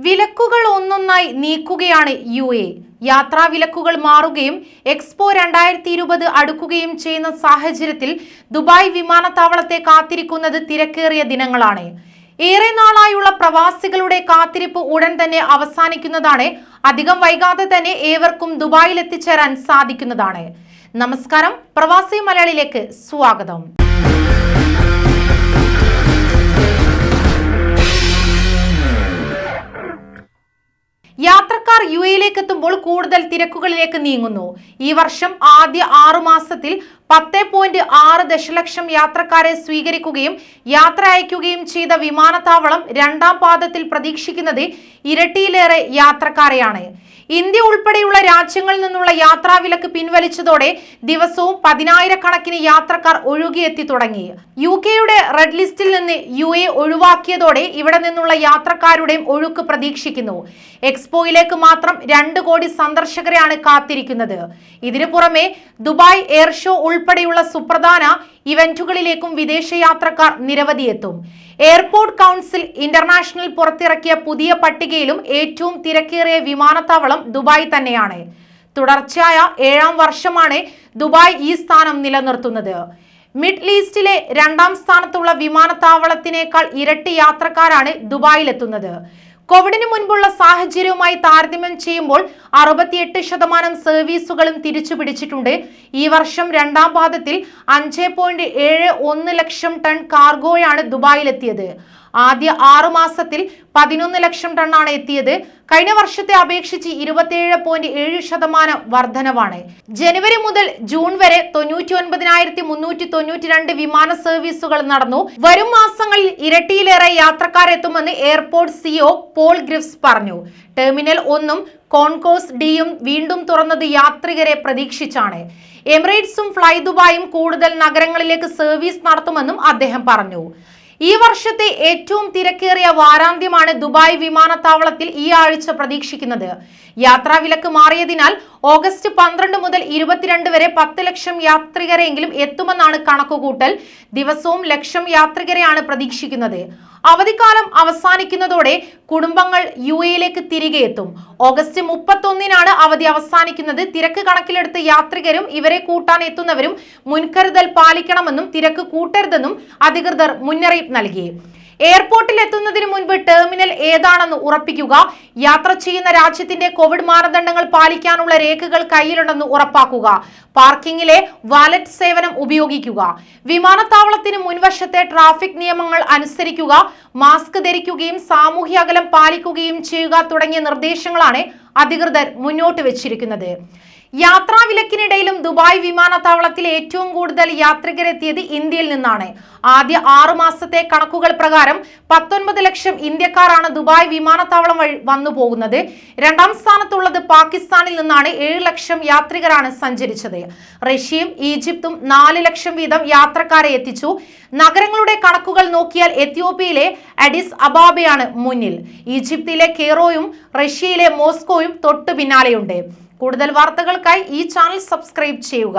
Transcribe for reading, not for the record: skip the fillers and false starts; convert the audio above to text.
വിലക്കുകൾ ഒന്നൊന്നായി നീക്കുകയാണ് UAE. യാത്രാ വിലക്കുകൾ മാറുകയും എക്സ്പോ 2020 അടുക്കുകയും ചെയ്യുന്ന സാഹചര്യത്തിൽ ദുബായ് വിമാനത്താവളത്തെ കാത്തിരിക്കുന്നത് തിരക്കേറിയ ദിനങ്ങളാണ്. ഏറെ നാളായുള്ള പ്രവാസികളുടെ കാത്തിരിപ്പ് ഉടൻ തന്നെ അവസാനിക്കുന്നതാണ്. അധികം വൈകാതെ തന്നെ ഏവർക്കും ദുബായിൽ എത്തിച്ചേരാൻ സാധിക്കുന്നതാണ്. നമസ്കാരം, പ്രവാസി മലയാളിയിലേക്ക് സ്വാഗതം. യാത്രക്കാർ UAEയിലേക്ക് എത്തുമ്പോൾ കൂടുതൽ തിരക്കുകളിലേക്ക് നീങ്ങുന്നു. ഈ വർഷം ആദ്യ 6 മാസത്തിൽ 10.6 ദശലക്ഷം യാത്രക്കാരെ സ്വീകരിക്കുകയും യാത്ര അയക്കുകയും ചെയ്ത വിമാനത്താവളം രണ്ടാം പാദത്തിൽ പ്രതീക്ഷിക്കുന്നത് ഇരട്ടിയിലേറെ യാത്രക്കാരെയാണ്. ഇന്ത്യ ഉൾപ്പെടെയുള്ള രാജ്യങ്ങളിൽ നിന്നുള്ള യാത്രാവിലക്ക് പിൻവലിച്ചതോടെ ദിവസവും 10,000-കണക്കിന് യാത്രക്കാർ ഒഴുകിയെത്തി തുടങ്ങി. UK-യുടെ റെഡ് ലിസ്റ്റിൽ നിന്ന് UAE ഒഴിവാക്കിയതോടെ ഇവിടെ നിന്നുള്ള യാത്രക്കാരുടെയും ഒഴുക്ക് പ്രതീക്ഷിക്കുന്നു. എക്സ്പോയിലേക്ക് മാത്രം 2 കോടി സന്ദർശകരെയാണ് കാത്തിരിക്കുന്നത്. ഇതിനു പുറമെ ദുബായ് എയർ ഷോ ഉൾപ്പെടെയുള്ള സുപ്രധാന ഇവന്റുകളിലേക്കും വിദേശ യാത്രക്കാർ നിരവധി എത്തും. എയർപോർട്ട് കൗൺസിൽ ഇന്റർനാഷണൽ പുറത്തിറക്കിയ പുതിയ പട്ടികയിലും ഏറ്റവും തിരക്കേറിയ വിമാനത്താവളം ദുബായ് തന്നെയാണ്. തുടർച്ചയായ 7ാം വർഷമാണ് ദുബായ് ഈ സ്ഥാനം നിലനിർത്തുന്നത്. മിഡിൽ ഈസ്റ്റിലെ 2ാം സ്ഥാനത്തുള്ള വിമാനത്താവളത്തിനേക്കാൾ ഇരട്ടി യാത്രക്കാരാണ് ദുബായിലെത്തുന്നത്. കോവിഡിന് മുൻപുള്ള സാഹചര്യവുമായി താരതമ്യം ചെയ്യുമ്പോൾ 68% സർവീസുകളും തിരിച്ചു പിടിച്ചിട്ടുണ്ട്. ഈ വർഷം 2ാം പാദത്തിൽ 5.71 ലക്ഷം ടൺ കാർഗോയാണ് ദുബായിലെത്തിയത്. ആദ്യ 6 മാസത്തിൽ 11 ലക്ഷം ടണ്ണാണ് എത്തിയത്. കഴിഞ്ഞ വർഷത്തെ അപേക്ഷിച്ച് 27.7% വർധനവാണ്. ജനുവരി മുതൽ ജൂൺ വരെ 99,392 വിമാന സർവീസുകൾ നടന്നു. വരും മാസങ്ങളിൽ ഇരട്ടിയിലേറെ യാത്രക്കാരെത്തുമെന്ന് എയർപോർട്ട് CEO പോൾ ഗ്രിഫ്സ് പറഞ്ഞു. ടെർമിനൽ 1-ഉം കോൺകോഴ്സ് Dയും വീണ്ടും തുറന്നത് യാത്രികരെ പ്രതീക്ഷിച്ചാണ്. എമിറേറ്റ്സും ഫ്ലൈ ദുബായും കൂടുതൽ നഗരങ്ങളിലേക്ക് സർവീസ് നടത്തുമെന്നും അദ്ദേഹം പറഞ്ഞു. ഈ വർഷത്തെ ഏറ്റവും തിരക്കേറിയ വാരാന്ത്യമാണ് ദുബായ് വിമാനത്താവളത്തിൽ ഈ ആഴ്ച പ്രതീക്ഷിക്കുന്നത്. യാത്രാ വിലക്ക് മാറിയതിനാൽ ഓഗസ്റ്റ് 12 മുതൽ 22 വരെ 10 ലക്ഷം യാത്രികരെങ്കിലും എത്തുമെന്നാണ് കണക്കുകൂട്ടൽ. ദിവസവും ലക്ഷം യാത്രികരെയാണ് പ്രതീക്ഷിക്കുന്നത്. അവധിക്കാലം അവസാനിക്കുന്നതോടെ കുടുംബങ്ങൾ UAEയിലേക്ക് തിരികെ എത്തും. ഓഗസ്റ്റ് 31-നാണ് അവധി അവസാനിക്കുന്നത്. തിരക്ക് കണക്കിലെടുത്ത് യാത്രികരും ഇവരെ കൂട്ടാൻ എത്തുന്നവരും മുൻകരുതൽ പാലിക്കണമെന്നും തിരക്ക് കൂട്ടരുതെന്നും അധികൃതർ മുന്നറിയിപ്പ് നൽകി. എയർപോർട്ടിൽ എത്തുന്നതിന് മുൻപ് ടെർമിനൽ ഏതാണെന്ന് ഉറപ്പിക്കുക. യാത്ര ചെയ്യുന്ന രാജ്യത്തിന്റെ കോവിഡ് മാനദണ്ഡങ്ങൾ പാലിക്കാനുള്ള രേഖകൾ കയ്യിലുണ്ടെന്ന് ഉറപ്പാക്കുക. പാർക്കിങ്ങിലെ വാലറ്റ് സേവനം ഉപയോഗിക്കുക. വിമാനത്താവളത്തിന് മുൻവശത്തെ ട്രാഫിക് നിയമങ്ങൾ അനുസരിക്കുക. മാസ്ക് ധരിക്കുകയും സാമൂഹ്യ അകലം പാലിക്കുകയും ചെയ്യുക തുടങ്ങിയ നിർദ്ദേശങ്ങളാണ് അധികൃതർ മുന്നോട്ട് വെച്ചിരിക്കുന്നത്. യാത്രാ വിലക്കിനിടയിലും ദുബായ് വിമാനത്താവളത്തിൽ ഏറ്റവും കൂടുതൽ യാത്രികരെത്തിയത് ഇന്ത്യയിൽ നിന്നാണ്. ആദ്യ 6 മാസത്തെ കണക്കുകൾ പ്രകാരം 19 ലക്ഷം ഇന്ത്യക്കാരാണ് ദുബായ് വിമാനത്താവളം വഴി വന്നു പോകുന്നത്. 2ാം സ്ഥാനത്തുള്ളത് പാകിസ്ഥാനിൽ നിന്നാണ്. 7 ലക്ഷം യാത്രികരാണ് സഞ്ചരിച്ചത്. റഷ്യയും ഈജിപ്തും 4 ലക്ഷം വീതം യാത്രക്കാരെ എത്തിച്ചു. നഗരങ്ങളുടെ കണക്കുകൾ നോക്കിയാൽ എത്യോപ്യയിലെ അഡിസ് അബാബയാണ് മുന്നിൽ. ഈജിപ്തിലെ കെയ്റോയും റഷ്യയിലെ മോസ്കോയും തൊട്ടു പിന്നാലെയുണ്ട്. കൂടുതൽ വാർത്തകൾക്കായി ഈ ചാനൽ സബ്സ്ക്രൈബ് ചെയ്യുക.